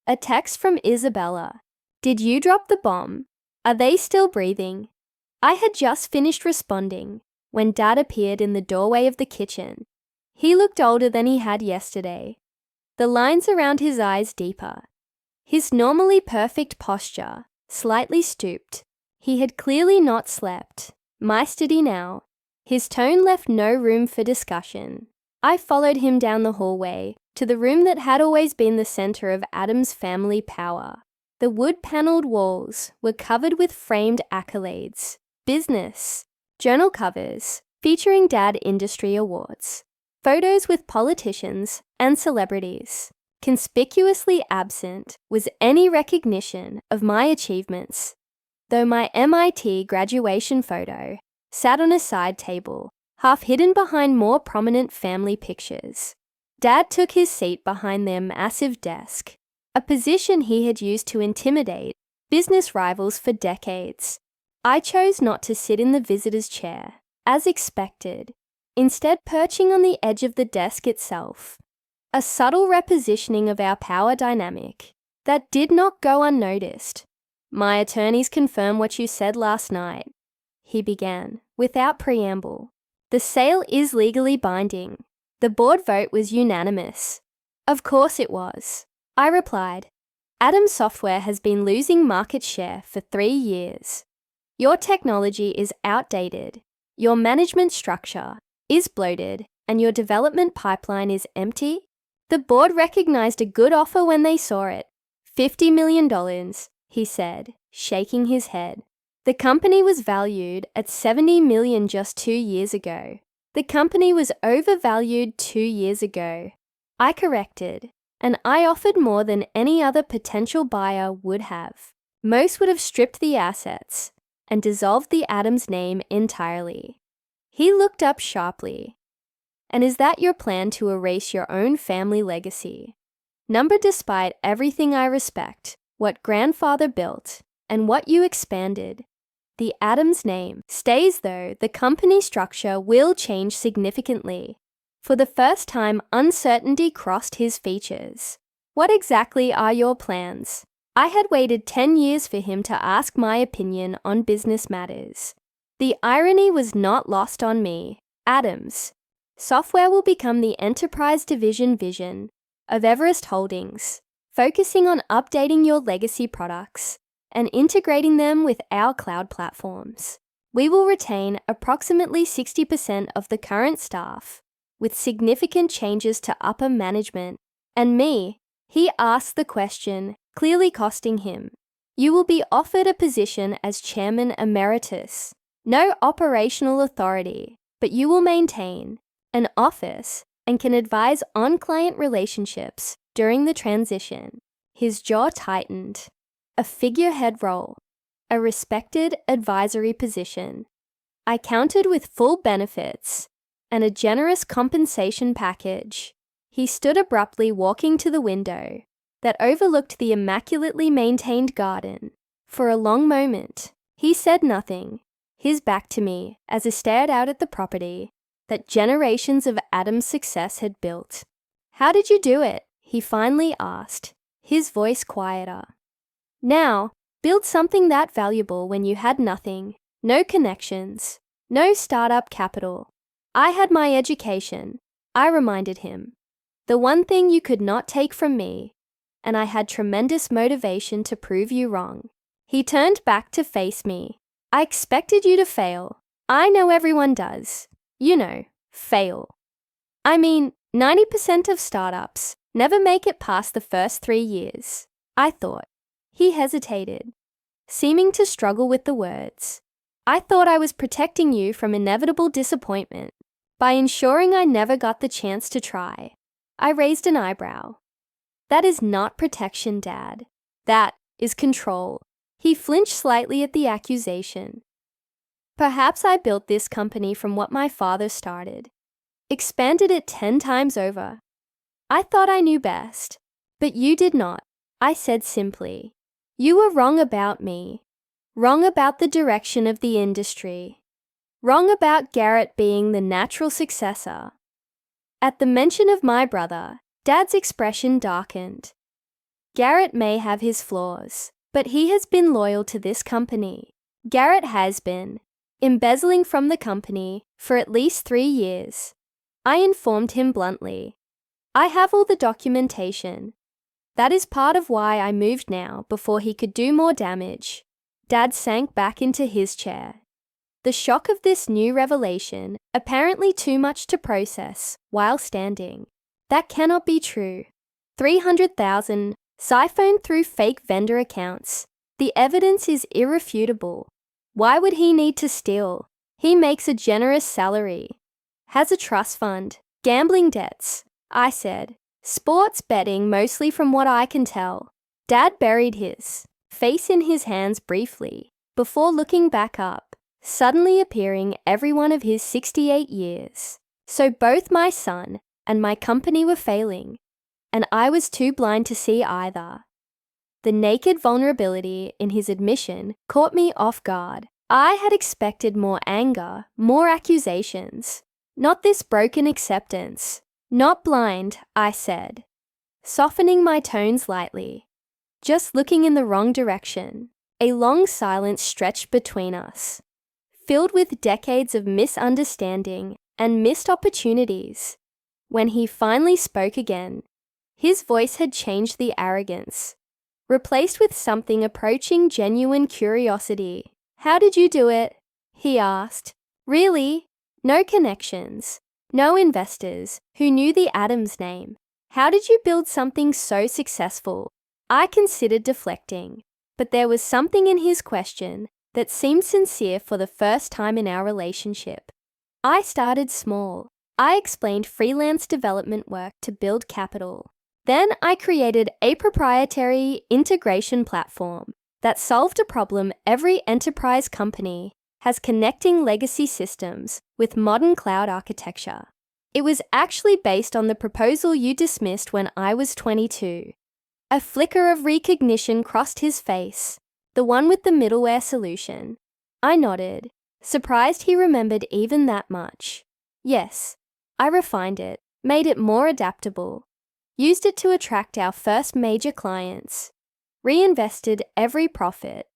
[SPEAKER 1] A text from Isabella. Did you drop the bomb? Are they still breathing? I had just finished responding when Dad appeared in the doorway of the kitchen. He looked older than he had yesterday, the lines around his eyes deeper. His normally perfect posture, slightly stooped. He had clearly not slept. Meistered he now. His tone left no room for discussion. I followed him down the hallway to the room that had always been the center of Adams' family power. The wood-paneled walls were covered with framed accolades, business, journal covers featuring Dad industry awards, photos with politicians and celebrities. Conspicuously absent was any recognition of my achievements, though my MIT graduation photo sat on a side table, half hidden behind more prominent family pictures. Dad took his seat behind their massive desk, a position he had used to intimidate business rivals for decades. I chose not to sit in the visitor's chair, as expected, instead perching on the edge of the desk itself. A subtle repositioning of our power dynamic that did not go unnoticed. My attorneys confirm what you said last night, he began, without preamble. The sale is legally binding. The board vote was unanimous. Of course it was, I replied. Adams Software has been losing market share for 3 years. Your technology is outdated, your management structure is bloated, and your development pipeline is empty. The board recognized a good offer when they saw it. $50 million, he said, shaking his head. The company was valued at $70 million just 2 years ago. The company was overvalued 2 years ago. I corrected, and I offered more than any other potential buyer would have. Most would have stripped the assets and dissolved the Adams name entirely. He looked up sharply. And is that your plan to erase your own family legacy? Number, despite everything I respect, what grandfather built, and what you expanded, the Adams name stays, though the company structure will change significantly. For the first time, uncertainty crossed his features. What exactly are your plans? I had waited 10 years for him to ask my opinion on business matters. The irony was not lost on me. Adams Software will become the enterprise division vision of Everest Holdings, focusing on updating your legacy products and integrating them with our cloud platforms. We will retain approximately 60% of the current staff, with significant changes to upper management. And me, he asked the question, clearly costing him. You will be offered a position as chairman emeritus. No operational authority, but you will maintain an office and can advise on client relationships during the transition. His jaw tightened. A figurehead role, a respected advisory position. I countered with full benefits and a generous compensation package. He stood abruptly, walking to the window that overlooked the immaculately maintained garden. For a long moment, he said nothing, his back to me, as he stared out at the property that generations of Adam's success had built. How did you do it? He finally asked, his voice quieter. Now, build something that valuable when you had nothing, no connections, no startup capital. I had my education, I reminded him. The one thing you could not take from me, and I had tremendous motivation to prove you wrong. He turned back to face me. I expected you to fail. I know everyone does. You know, fail. I mean, 90% of startups never make it past the first 3 years, I thought. He hesitated, seeming to struggle with the words. I thought I was protecting you from inevitable disappointment by ensuring I never got the chance to try. I raised an eyebrow. That is not protection, Dad. That is control. He flinched slightly at the accusation. Perhaps I built this company from what my father started, expanded it 10 times over. I thought I knew best, but you did not, I said simply. You were wrong about me, wrong about the direction of the industry, wrong about Garrett being the natural successor. At the mention of my brother, Dad's expression darkened. Garrett may have his flaws, but he has been loyal to this company. Garrett has been embezzling from the company for at least 3 years. I informed him bluntly. I have all the documentation. That is part of why I moved now, before he could do more damage. Dad sank back into his chair. The shock of this new revelation, apparently too much to process while standing. That cannot be true. 300,000 siphoned through fake vendor accounts. The evidence is irrefutable. Why would he need to steal? He makes a generous salary. Has a trust fund. Gambling debts, I said. Sports betting, mostly from what I can tell. Dad buried his face in his hands briefly, before looking back up, suddenly appearing every one of his 68 years. So both my son and my company were failing, and I was too blind to see either. The naked vulnerability in his admission caught me off guard. I had expected more anger, more accusations, not this broken acceptance. Not blind, I said, softening my tone slightly, just looking in the wrong direction. A long silence stretched between us, filled with decades of misunderstanding and missed opportunities. When he finally spoke again, his voice had changed the arrogance, replaced with something approaching genuine curiosity. How did you do it? He asked. Really? No connections. No investors who knew the Adams name. How did you build something so successful? I considered deflecting, but there was something in his question that seemed sincere for the first time in our relationship. I started small. I explained freelance development work to build capital. Then I created a proprietary integration platform that solved a problem every enterprise company has, connecting legacy systems with modern cloud architecture. It was actually based on the proposal you dismissed when I was 22. A flicker of recognition crossed his face, the one with the middleware solution. I nodded, surprised he remembered even that much. Yes, I refined it, made it more adaptable. used it to attract our first major clients, reinvested every profit,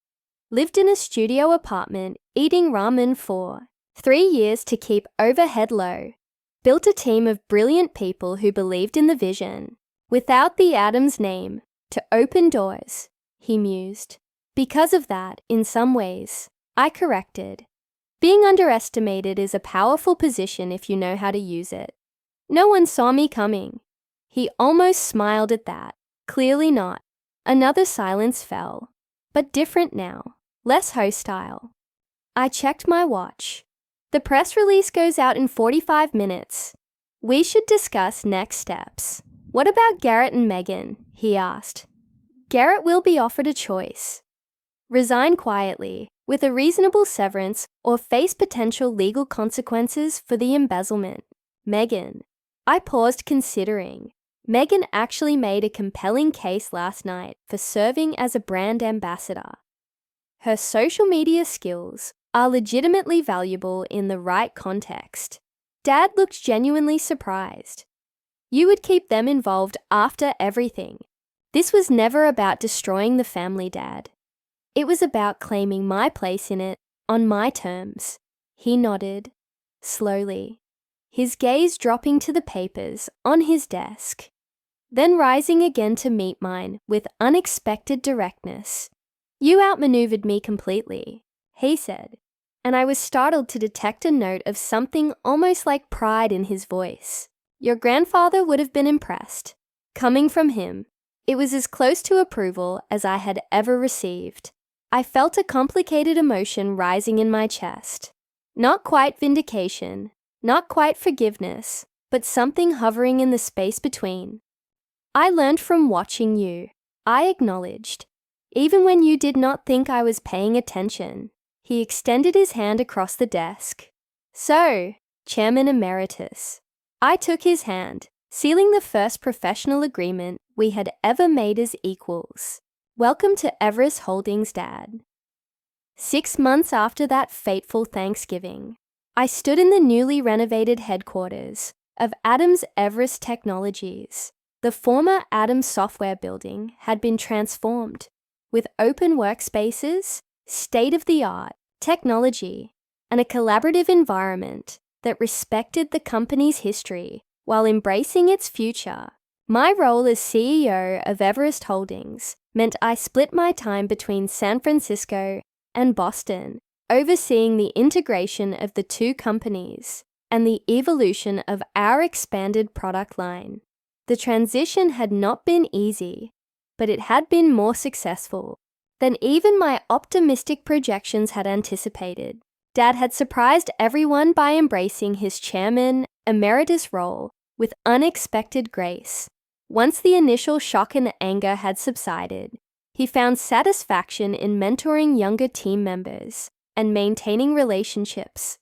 [SPEAKER 1] lived in a studio apartment eating ramen for 3 years to keep overhead low, built a team of brilliant people who believed in the vision, without the Adams name, to open doors, he mused. Because of that, in some ways, I corrected. Being underestimated is a powerful position if you know how to use it. No one saw me coming. He almost smiled at that. Clearly not. Another silence fell, but different now, less hostile. I checked my watch. The press release goes out in 45 minutes. We should discuss next steps. What about Garrett and Megan? He asked. Garrett will be offered a choice. Resign quietly, with a reasonable severance, or face potential legal consequences for the embezzlement. Megan. I paused considering. Megan actually made a compelling case last night for serving as a brand ambassador. Her social media skills are legitimately valuable in the right context. Dad looked genuinely surprised. You would keep them involved after everything. This was never about destroying the family, Dad. It was about claiming my place in it on my terms. He nodded, slowly, his gaze dropping to the papers on his desk, then rising again to meet mine with unexpected directness. You outmaneuvered me completely, he said, and I was startled to detect a note of something almost like pride in his voice. Your grandfather would have been impressed. Coming from him, it was as close to approval as I had ever received. I felt a complicated emotion rising in my chest. Not quite vindication, not quite forgiveness, but something hovering in the space between. I learned from watching you, I acknowledged. Even when you did not think I was paying attention. He extended his hand across the desk. So, Chairman Emeritus. I took his hand, sealing the first professional agreement we had ever made as equals. Welcome to Everest Holdings, Dad. 6 months after that fateful Thanksgiving, I stood in the newly renovated headquarters of Adams Everest Technologies. The former Adams Software building had been transformed with open workspaces, state-of-the-art technology, and a collaborative environment that respected the company's history while embracing its future. My role as CEO of Everest Holdings meant I split my time between San Francisco and Boston, overseeing the integration of the two companies and the evolution of our expanded product line. The transition had not been easy, but it had been more successful than even my optimistic projections had anticipated. Dad had surprised everyone by embracing his chairman emeritus role with unexpected grace. Once the initial shock and anger had subsided, he found satisfaction in mentoring younger team members and maintaining relationships